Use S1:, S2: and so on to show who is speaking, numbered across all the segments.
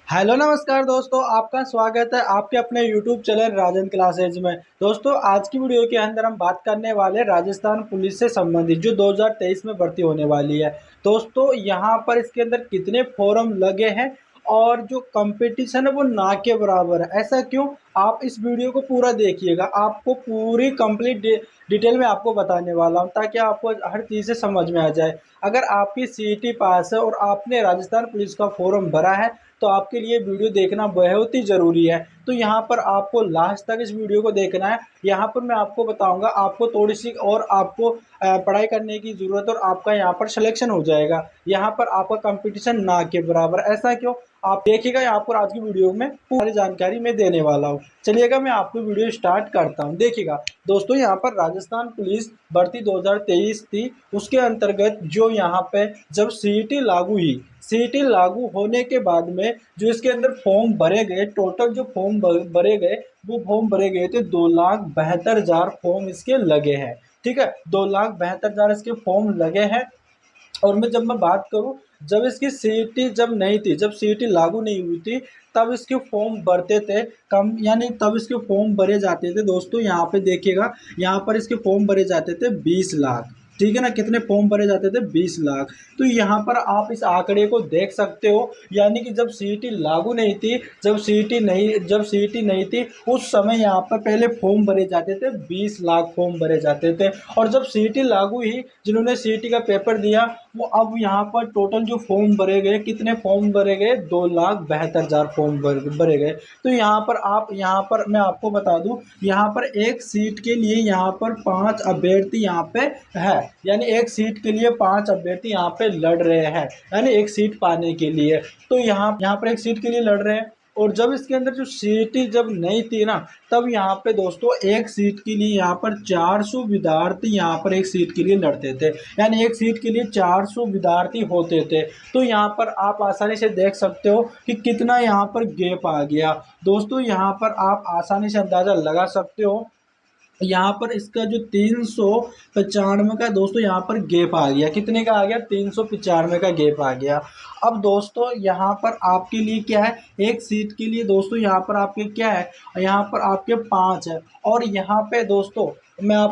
S1: Hello नमस्कार दोस्तों, आपका स्वागत है आपके अपने यूट्यूब चैनल राजन क्लासेज में। दोस्तों, आज की वीडियो के अंदर हम बात करने वाले राजस्थान पुलिस से संबंधित जो 2023 में भर्ती होने वाली है। दोस्तों, यहाँ पर इसके अंदर कितने फॉर्म लगे हैं और जो कंपटीशन है वो ना के बराबर है। ऐसा क्यों? आप इस वीडियो को पूरा देखिएगा, आपको पूरी कंप्लीट डिटेल में आपको बताने वाला हूँ ताकि आपको हर चीज़ से समझ में आ जाए। अगर आपकी सीईटी पास है और आपने राजस्थान पुलिस का फॉर्म भरा है तो आपके लिए वीडियो देखना बहुत ही ज़रूरी है। तो यहाँ पर आपको लास्ट तक इस वीडियो को देखना है। यहाँ पर मैं आपको बताऊंगा, आपको थोड़ी सी और आपको पढ़ाई करने की ज़रूरत और आपका यहाँ पर सिलेक्शन हो जाएगा। यहाँ पर आपका कंपटीशन ना के बराबर। ऐसा क्यों? आप देखिएगा, यहाँ पर आज की वीडियो में पूरी जानकारी मैं देने वाला हूँ। चलिएगा, मैं आपको वीडियो स्टार्ट करता हूँ। देखिएगा दोस्तों, यहाँ पर राजस्थान पुलिस भर्ती 2023 थी, उसके अंतर्गत जो यहाँ पे जब सीईटी लागू हुई, सीईटी लागू होने के बाद में जो इसके अंदर फॉर्म भरे गए, टोटल जो फॉर्म भरे गए वो फॉर्म भरे गए थे 2,72,000 फॉर्म इसके लगे हैं। ठीक है, 2,72,000 इसके फॉर्म लगे हैं। और मैं बात करूं, जब इसकी सीईटी जब नहीं थी, जब सीईटी लागू नहीं हुई थी, तब इसके फॉर्म भरते थे कम, यानी तब इसके फॉर्म भरे जाते थे। दोस्तों यहाँ पे देखिएगा, यहाँ पर इसके फॉर्म भरे जाते थे 20 लाख। ठीक है ना, कितने फॉर्म भरे जाते थे? 20 लाख। तो यहाँ पर आप इस आंकड़े को देख सकते हो, यानी कि जब सीईटी लागू नहीं थी, जब सीईटी नहीं थी उस समय यहाँ पर पहले फॉर्म भरे जाते थे, 20 लाख फॉर्म भरे जाते थे। और जब सीईटी लागू हुई, जिन्होंने सीईटी का पेपर दिया वो अब यहाँ पर टोटल जो फॉर्म भरे गए, कितने फॉर्म भरे गए? 2,72,000 फॉर्म भरे गए। तो यहाँ पर मैं आपको बता दूं, यहाँ पर एक सीट के लिए यहाँ पर 5 अभ्यर्थी यहाँ पे है, यानी एक सीट के लिए 5 अभ्यर्थी यहाँ पे लड़ रहे हैं, यानी एक सीट पाने के लिए। तो यहाँ यहाँ पर एक सीट के लिए लड़ रहे हैं। और जब इसके अंदर जो सीईटी जब नहीं थी ना, तब यहाँ पे दोस्तों एक सीट के लिए यहाँ पर 400 विद्यार्थी यहाँ पर एक सीट के लिए लड़ते थे, यानी एक सीट के लिए 400 विद्यार्थी होते थे। तो यहाँ पर आप आसानी से देख सकते हो कि कितना यहाँ पर गैप आ गया। दोस्तों यहाँ पर आप आसानी से अंदाज़ा लगा सकते हो, यहाँ पर इसका जो 395 का दोस्तों यहाँ पर गैप आ गया। कितने का आ गया? 395 का गैप आ गया। अब दोस्तों यहाँ पर आपके लिए क्या है, एक सीट के लिए दोस्तों यहाँ पर आपके क्या है, यहाँ पर आपके 5 है। और यहाँ पे दोस्तों यहाँ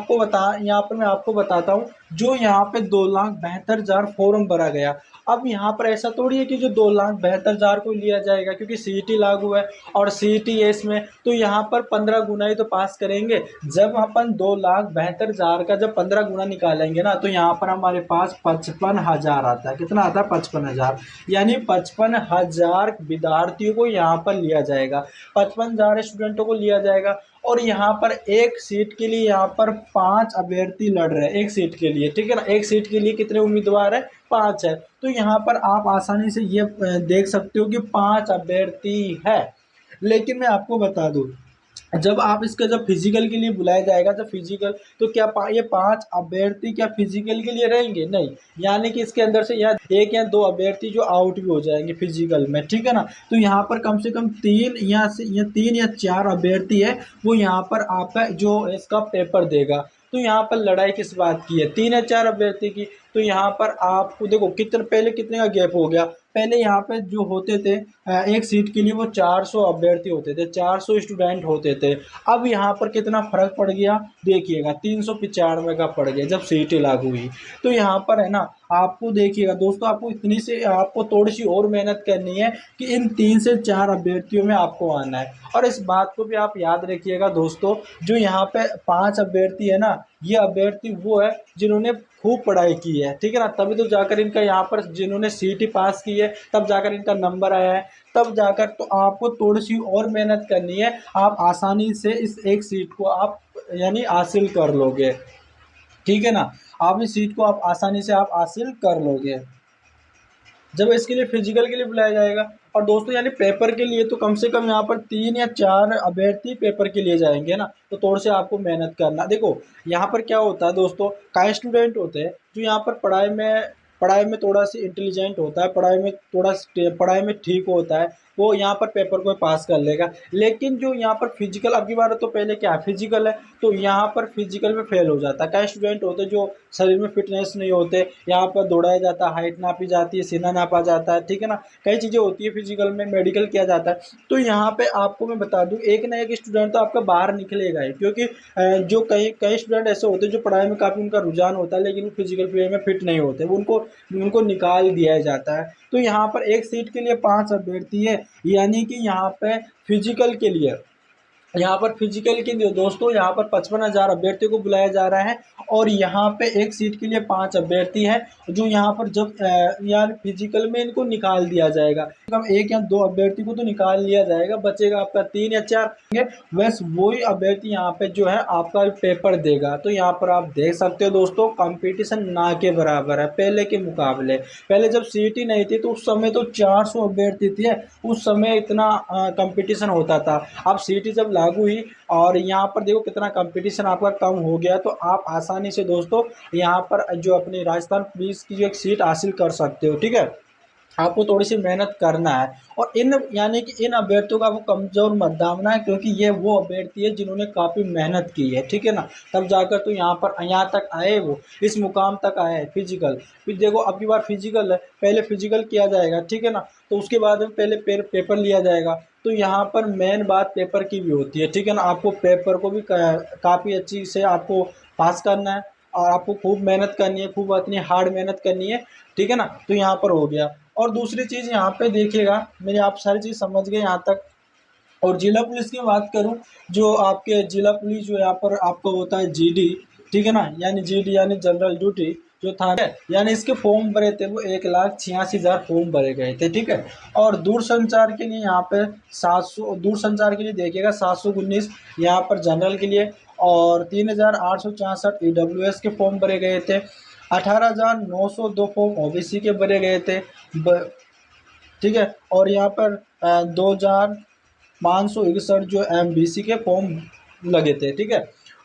S1: पर मैं आपको बताता हूँ, जो यहाँ पे 2,72,000 फॉर्म भरा गया। अब यहाँ पर ऐसा थोड़ी है कि जो 2,72,000 को लिया जाएगा, क्योंकि सीईटी लागू है और सीईटी है इसमें, तो यहाँ पर 15 गुना ही तो पास करेंगे। जब अपन 2,72,000 का जब 15 गुना निकालेंगे ना, तो यहाँ पर हमारे पास 55,000 आता है। कितना आता है? 55,000। यानी 55,000 विद्यार्थियों को यहाँ पर लिया जाएगा, 55,000 स्टूडेंटों को लिया जाएगा। और यहाँ पर एक सीट के लिए यहाँ पर 5 अभ्यर्थी लड़ रहे हैं, एक सीट के लिए। ठीक है ना, एक सीट के लिए कितने उम्मीदवार है? 5 है। तो यहाँ पर आप आसानी से ये देख सकते हो कि 5 अभ्यर्थी है। लेकिन मैं आपको बता दूं, जब आप इसका जब फिजिकल के लिए बुलाया जाएगा, जब फिजिकल, तो क्या ये 5 अभ्यर्थी क्या फिजिकल के लिए रहेंगे? नहीं, यानी कि इसके अंदर से या एक या दो अभ्यर्थी जो आउट भी हो जाएंगे फिजिकल में। ठीक है ना, तो यहाँ पर कम से कम 3 या 4 अभ्यर्थी है, वो यहाँ पर आपका जो इसका पेपर देगा। तो यहाँ पर लड़ाई किस बात की है? 3 या 4 अभ्यर्थी की। तो यहाँ पर आपको देखो कितने का गैप हो गया। पहले यहाँ पे जो होते थे, एक सीट के लिए वो 400 अभ्यर्थी होते थे, 400 स्टूडेंट होते थे। अब यहाँ पर कितना फर्क पड़ गया देखिएगा, 395 का पड़ गया जब सीईटी लागू हुई। तो यहाँ पर है ना, आपको देखिएगा दोस्तों, आपको थोड़ी सी और मेहनत करनी है कि इन 3 से 4 अभ्यर्थियों में आपको आना है। और इस बात को भी आप याद रखिएगा दोस्तों, जो यहाँ पे 5 अभ्यर्थी है ना, ये अभ्यर्थी वो है जिन्होंने खूब पढ़ाई की है। ठीक है ना, तभी तो जाकर इनका यहाँ पर, जिन्होंने सीईटी पास की है तब जाकर इनका नंबर आया है, तब जाकर। तो आपको थोड़ी सी और मेहनत करनी है, आप आसानी से इस एक सीट को आप यानी हासिल कर लोगे। ठीक है ना, आप इस सीट को आप आसानी से आप हासिल कर लोगे जब इसके लिए फिजिकल के लिए बुलाया जाएगा। और दोस्तों यानी पेपर के लिए तो कम से कम यहाँ पर 3 या 4 अभ्यर्थी पेपर के लिए जाएंगे ना, तो थोड़ा से आपको मेहनत करना। देखो यहाँ पर क्या होता है दोस्तों, कई स्टूडेंट होते हैं जो यहाँ पर पढ़ाई में थोड़ा सा इंटेलिजेंट होता है, पढ़ाई में ठीक होता है, वो यहाँ पर पेपर को पास कर लेगा। लेकिन जो यहाँ पर फिजिकल, अब की बार तो पहले क्या फिजिकल है, तो यहाँ पर फिजिकल में फेल हो जाता है। कई स्टूडेंट होते हैं जो शरीर में फिटनेस नहीं होते, यहाँ पर दौड़ाया जाता है, हाइट नापी जाती है, सीना नापा जाता है, ठीक है ना, कई चीज़ें होती है फिजिकल में, मेडिकल किया जाता है। तो यहाँ पे आपको मैं बता दूं, एक ना एक स्टूडेंट तो आपका बाहर निकलेगा ही, क्योंकि जो कई कई स्टूडेंट ऐसे होते हैं जो पढ़ाई में काफ़ी उनका रुझान होता है, लेकिन वो फिजिकल प्ले में फिट नहीं होते, वो उनको उनको निकाल दिया जाता है। तो यहाँ पर एक सीट के लिए 5 अभ्यर्थी है, यानी कि यहाँ पे फिजिकल के लिए, यहाँ पर फिजिकल के लिए दोस्तों यहाँ पर 55,000 अभ्यर्थियों को बुलाया जा रहा है, और यहाँ पे एक सीट के लिए 5 अभ्यर्थी हैं, जो यहाँ पर जब यार फिजिकल में इनको निकाल दिया जाएगा, कम एक या दो अभ्यर्थी को तो निकाल लिया जाएगा, बचेगा आपका 3 या 4। बस वही अभ्यर्थी यहाँ पे जो है आपका पेपर देगा। तो यहाँ पर आप देख सकते हो दोस्तों, कंपटीशन ना के बराबर है पहले के मुकाबले। पहले जब सीटी नहीं थी तो उस समय तो 400 अभ्यर्थी थे, उस समय इतना कंपटीशन होता था। अब सीटी जब लागू हुई और यहाँ पर देखो कितना कंपटीशन आपका कम हो गया, तो आप आसानी से दोस्तों यहाँ पर जो अपनी राजस्थान पुलिस की जो एक सीट हासिल कर सकते हो, ठीक है। आपको थोड़ी सी मेहनत करना है, और इन यानी कि इन अभ्यर्थियों का आपको कमजोर मत दामना है, क्योंकि ये वो अभ्यर्थी है जिन्होंने काफ़ी मेहनत की है, ठीक है ना, तब जाकर तो यहाँ पर यहाँ तक आए, वो इस मुकाम तक आए हैं। फिजिकल फिर देखो, अब की बार फिजिकल है, पहले फिजिकल किया जाएगा, ठीक है ना, तो उसके बाद में पहले पेपर लिया जाएगा। तो यहाँ पर मेन बात पेपर की भी होती है, ठीक है ना, आपको पेपर को भी काफ़ी अच्छी से आपको पास करना है, और आपको खूब मेहनत करनी है, खूब अपनी हार्ड मेहनत करनी है, ठीक है ना। तो यहाँ पर हो गया। और दूसरी चीज़ यहाँ पे देखिएगा, मेरे आप सारी चीज़ समझ गए यहाँ तक। और जिला पुलिस की बात करूँ, जो आपके जिला पुलिस जो यहाँ पर आपका होता है जीडी, ठीक है ना, यानी जीडी यानी जनरल ड्यूटी जो था, यानी इसके फॉर्म भरे थे वो 1,86,000 फॉर्म भरे गए थे, ठीक है। और दूरसंचार के लिए यहाँ पे 700, दूरसंचार के लिए देखिएगा 719 यहाँ पर जनरल के लिए, और 3,864 EWS के फॉर्म भरे गए थे, 18,902 फॉर्म ओबीसी के भरे गए थे, ठीक है। और यहाँ पर 2,561 जो MBC के फॉर्म लगे थे, ठीक है।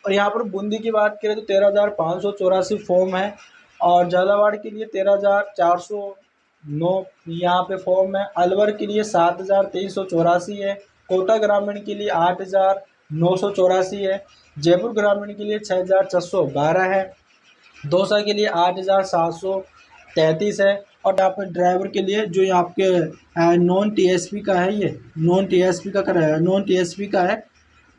S1: और यहाँ पर बूंदी की बात करें तो 13,584 फॉर्म है, और झालावाड़ के लिए 13,409 यहाँ पे फॉर्म है, अलवर के लिए 7,384 है, कोटा ग्रामीण के लिए 8,984 है, जयपुर ग्रामीण के लिए 6,612 है, दौसा के लिए 8,733 है, और यहाँ पर ड्राइवर के लिए जो ये आपके नॉन टीएसपी का है, ये नॉन टीएसपी का कराया, नॉन टीएसपी का है,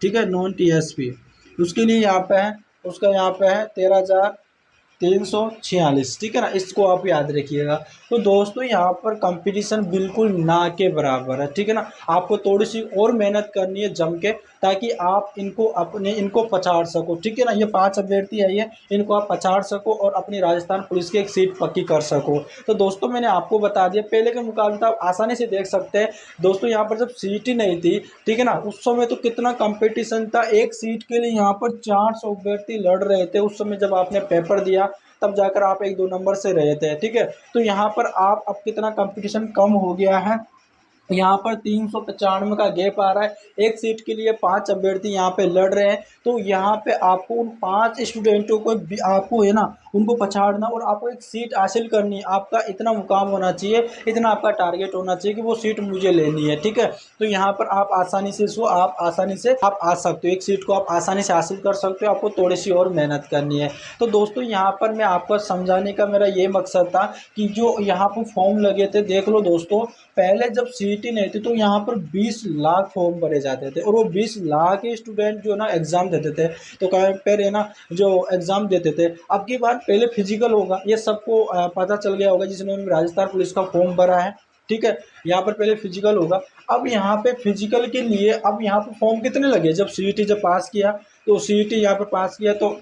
S1: ठीक है, नॉन टीएसपी उसके लिए यहाँ पे है, उसका यहाँ पे है 13,346, ठीक है ना, इसको आप याद रखिएगा। तो दोस्तों यहाँ पर कंपटीशन बिल्कुल ना के बराबर है, ठीक है ना, आपको थोड़ी सी और मेहनत करनी है जम के, ताकि आप इनको पछाड़ सको, ठीक है ना। ये 5 अभ्यर्थी है, ये इनको आप पछाड़ सको और अपनी राजस्थान पुलिस की एक सीट पक्की कर सको। तो दोस्तों मैंने आपको बता दिया, पहले के मुकाबले तो आप आसानी से देख सकते हैं दोस्तों, यहाँ पर जब सीट ही नहीं थी, ठीक है ना, उस समय तो कितना कंपटीशन था, एक सीट के लिए यहाँ पर 400 अभ्यर्थी लड़ रहे थे। उस समय जब आपने पेपर दिया तब जाकर आप 1-2 नंबर से रहे थे, ठीक है। तो यहाँ पर आप अब कितना कंपटीशन कम हो गया है, यहाँ पर 395 का गैप आ रहा है, एक सीट के लिए 5 अभ्यर्थी यहाँ पे लड़ रहे हैं। तो यहाँ पे आपको उन 5 स्टूडेंटों को आपको है ना उनको पछाड़ना, और आपको एक सीट हासिल करनी है, आपका इतना मुकाम होना चाहिए, इतना आपका टारगेट होना चाहिए कि वो सीट मुझे लेनी है, ठीक है। तो यहाँ पर आप आसानी से आप आसानी से आप आ सकते हो, एक सीट को आप आसानी से हासिल कर सकते हो, आपको थोड़ी सी और मेहनत करनी है। तो दोस्तों यहाँ पर मैं आपको समझाने का मेरा ये मकसद था कि जो यहाँ पर फॉर्म लगे थे, देख लो दोस्तों, पहले जब सीटी नहीं थी तो यहाँ पर 20 लाख फॉर्म भरे जाते थे, और वो 20 लाख ही स्टूडेंट जो ना एग्जाम देते थे, तो पहले ना जो एग्जाम देते थे। अब की बार पहले फिजिकल होगा, ये सबको पता चल गया होगा जिन्होंने राजस्थान पुलिस का फॉर्म भरा है, ठीक है। यहाँ पर पहले फिजिकल होगा, अब यहाँ पे फिजिकल के लिए अब यहाँ पर फॉर्म कितने लगे, जब सीईटी जब पास किया, तो सीईटी यहाँ पर पास किया तो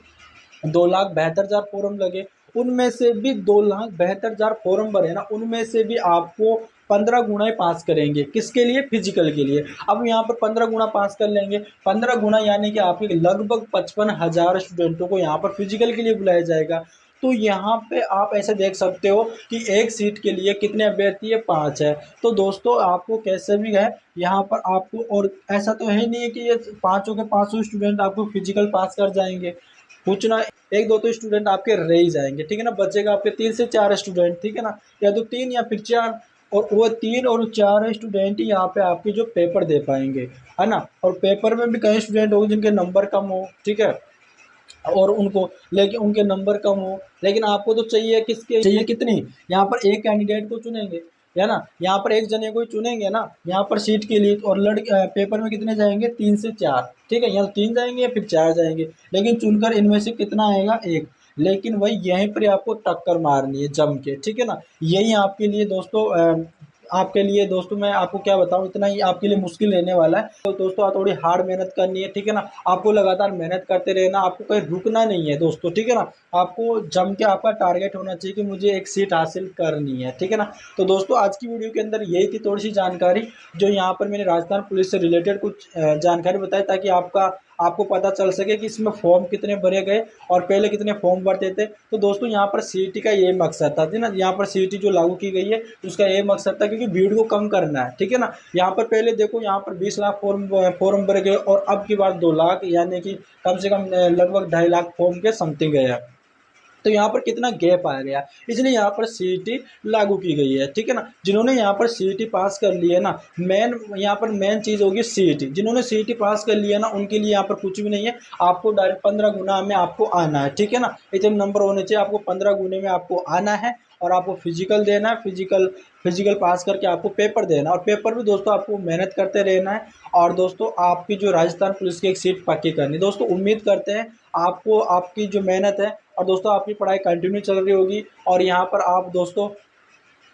S1: 2,72,000 फॉर्म लगे, उनमें से भी 2,72,000 फॉर्म भरे ना, उनमें से भी आपको 15 गुना ही पास करेंगे, किसके लिए, फिजिकल के लिए। अब यहाँ पर 15 गुना पास कर लेंगे, 15 गुना यानी कि आपके लगभग 55,000 स्टूडेंटों को यहाँ पर फिजिकल के लिए बुलाया जाएगा। तो यहाँ पे आप ऐसे देख सकते हो कि एक सीट के लिए कितने अभ्यर्थी है, 5 है। तो दोस्तों आपको कैसे भी है यहाँ पर आपको, और ऐसा तो है नहीं है कि ये पाँचों के पाँचों स्टूडेंट आपको फिजिकल पास कर जाएंगे, कुछ ना एक दो तो स्टूडेंट आपके रह ही जाएंगे, ठीक है ना, बचेगा आपके 3 से 4 स्टूडेंट, ठीक है ना, या तो 3 या फिर 4, और वो 3 और 4 स्टूडेंट ही यहाँ पे आपके जो पेपर दे पाएंगे, है ना। और पेपर में भी कई स्टूडेंट होंगे जिनके नंबर कम हो, ठीक है। और उनको, लेकिन उनके नंबर कम हो, लेकिन आपको तो चाहिए किसके, चाहिए कितनी, यहाँ पर एक कैंडिडेट को चुनेंगे, है ना, यहाँ पर एक जने को ही चुनेंगे ना यहाँ पर सीट के लिए। और पेपर में कितने जाएंगे, 3 से 4, ठीक है, यहाँ 3 जाएंगे या फिर 4 जाएंगे, लेकिन चुनकर इनमें से कितना आएगा, एक। लेकिन वही यहीं पर आपको टक्कर मारनी है जम के, ठीक है ना। यही आपके लिए दोस्तों आपके लिए दोस्तों मैं आपको क्या बताऊं, इतना ही आपके लिए मुश्किल रहने वाला है। तो दोस्तों आप थोड़ी हार्ड मेहनत करनी है, ठीक है ना। आपको लगातार मेहनत करते रहना, आपको कहीं रुकना नहीं है दोस्तों, ठीक है ना। आपको जम के आपका टारगेट होना चाहिए कि मुझे एक सीट हासिल करनी है, ठीक है ना। तो दोस्तों आज की वीडियो के अंदर यही थी थोड़ी सी जानकारी, जो यहाँ पर मैंने राजस्थान पुलिस से रिलेटेड कुछ जानकारी बताई, ताकि आपको पता चल सके कि इसमें फॉर्म कितने भरे गए और पहले कितने फॉर्म भरते थे। तो दोस्तों यहाँ पर सीईटी का ये मकसद था, ना, यहाँ पर सीईटी जो लागू की गई है उसका ये मकसद था, क्योंकि भीड़ को कम करना है, ठीक है ना। यहाँ पर पहले देखो, यहाँ पर 20 लाख फॉर्म भरे गए और अब की बार 2 लाख, यानी कि कम से कम लगभग 2.5 लाख फॉर्म के समथिंग गए। तो यहाँ पर कितना गैप आ गया, इसलिए यहाँ पर सीईटी लागू की गई है, ठीक है ना। जिन्होंने यहाँ पर सीईटी पास कर ली है ना, मेन यहाँ पर मेन चीज़ होगी सीईटी। जिन्होंने सीईटी पास कर लिया ना, उनके लिए यहाँ पर कुछ भी नहीं है, आपको डायरेक्ट 15 गुना में आपको आना है, ठीक है ना। इतने नंबर होने चाहिए, आपको 15 गुने में आपको आना है। और आपको फिजिकल देना है, फिजिकल पास करके आपको पेपर देना है, और पेपर भी दोस्तों आपको मेहनत करते रहना है। और दोस्तों आपकी जो राजस्थान पुलिस की एक सीट पक्की करनी, दोस्तों उम्मीद करते हैं आपको आपकी जो मेहनत है, और दोस्तों आपकी पढ़ाई कंटिन्यू चल रही होगी, और यहाँ पर आप दोस्तों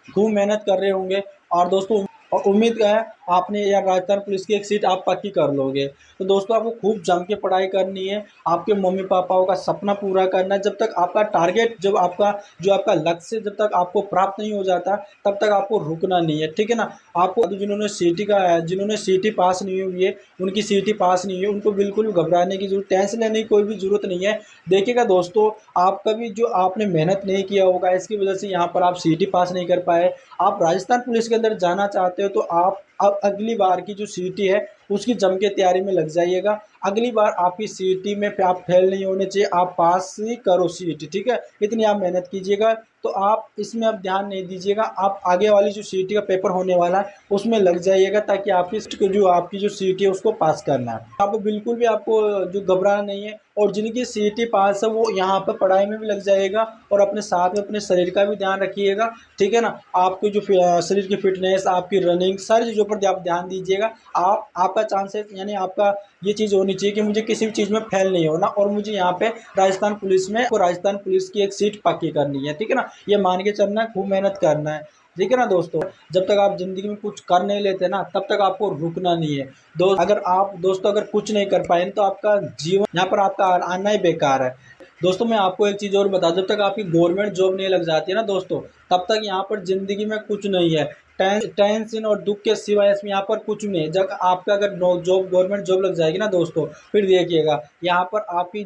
S1: खूब मेहनत कर रहे होंगे। और दोस्तों और उम्मीद है आपने यार राजस्थान पुलिस की एक सीट आप पक्की कर लोगे। तो दोस्तों आपको खूब जम के पढ़ाई करनी है, आपके मम्मी पापाओं का सपना पूरा करना है। जब तक आपका टारगेट, जब आपका जो आपका लक्ष्य जब तक आपको प्राप्त नहीं हो जाता, तब तक आपको रुकना नहीं है, ठीक है ना। आपको जिन्होंने सीटी पास नहीं हुई है, उनकी सीटी पास नहीं है, उनको बिल्कुल भी घबराने की जरूरत, टेंशन लेने की कोई भी जरूरत नहीं है। देखिएगा दोस्तों, आपका भी जो आपने मेहनत नहीं किया होगा, इसकी वजह से यहाँ पर आप सीटी पास नहीं कर पाए, आप राजस्थान पुलिस के अंदर जाना चाहते हो, तो आप अब अगली बार की जो सीटी है उसकी जम के तैयारी में लग जाइएगा। अगली बार आपकी सीटी में आप फेल नहीं होने चाहिए, आप पास ही करो सीटी, ठीक है। इतनी आप मेहनत कीजिएगा, तो आप इसमें अब ध्यान नहीं दीजिएगा, आप आगे वाली जो सीटी का पेपर होने वाला है उसमें लग जाइएगा, ताकि आपकी जो सीटी है उसको पास करना है। आपको बिल्कुल भी आपको जो घबराना नहीं है, और जिनकी सीटी पास है वो यहाँ पर पढ़ाई में भी लग जाएगा, और अपने साथ में अपने शरीर का भी ध्यान रखिएगा, ठीक है ना। आपकी जो शरीर की फिटनेस, आपकी रनिंग, सारी चीज़ों पर आप ध्यान दीजिएगा। आपका चांसेस, यानी आपका ये चीज़ होनी चाहिए कि मुझे किसी भी चीज़ में फेल नहीं होना, और मुझे यहाँ पे राजस्थान पुलिस की एक सीट पक्की करनी है, ठीक है ना। ये मान के चलना है, खूब मेहनत करना है, ठीक है ना दोस्तों। जब तक आप ज़िंदगी में कुछ कर नहीं लेते ना, तब तक आपको रुकना नहीं है। दोस्तों अगर कुछ नहीं कर पाए तो आपका जीवन, यहाँ पर आपका आना ही बेकार है। दोस्तों मैं आपको एक चीज़ और बता दूं, जब तक आपकी गवर्नमेंट जॉब नहीं लग जाती है ना दोस्तों, तब तक यहाँ पर ज़िंदगी में कुछ नहीं है। टेंशन और दुख के सिवाय इसमें यहाँ पर कुछ नहीं है। जब आपका अगर गवर्नमेंट जॉब लग जाएगी ना दोस्तों, फिर देखिएगा यहाँ पर आपकी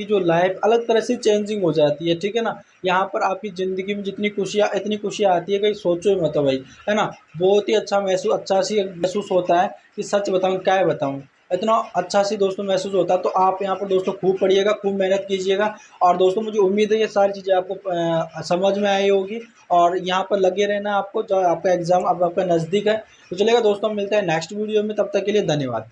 S1: जो लाइफ अलग तरह से चेंजिंग हो जाती है, ठीक है ना। यहाँ पर आपकी ज़िंदगी में इतनी खुशियाँ आती है कि सोचो ही मत भाई, है ना। बहुत ही अच्छा सी महसूस होता है कि सच बताऊँ क्या बताऊँ, इतना अच्छा सी दोस्तों महसूस होता है। तो आप यहाँ पर दोस्तों खूब पढ़िएगा, खूब मेहनत कीजिएगा। और दोस्तों मुझे उम्मीद है ये सारी चीज़ें आपको समझ में आई होगी, और यहाँ पर लगे रहना आपको, जो आपका एग्ज़ाम अब आपका नज़दीक है। तो चलेगा दोस्तों, मिलते हैं नेक्स्ट वीडियो में, तब तक के लिए धन्यवाद।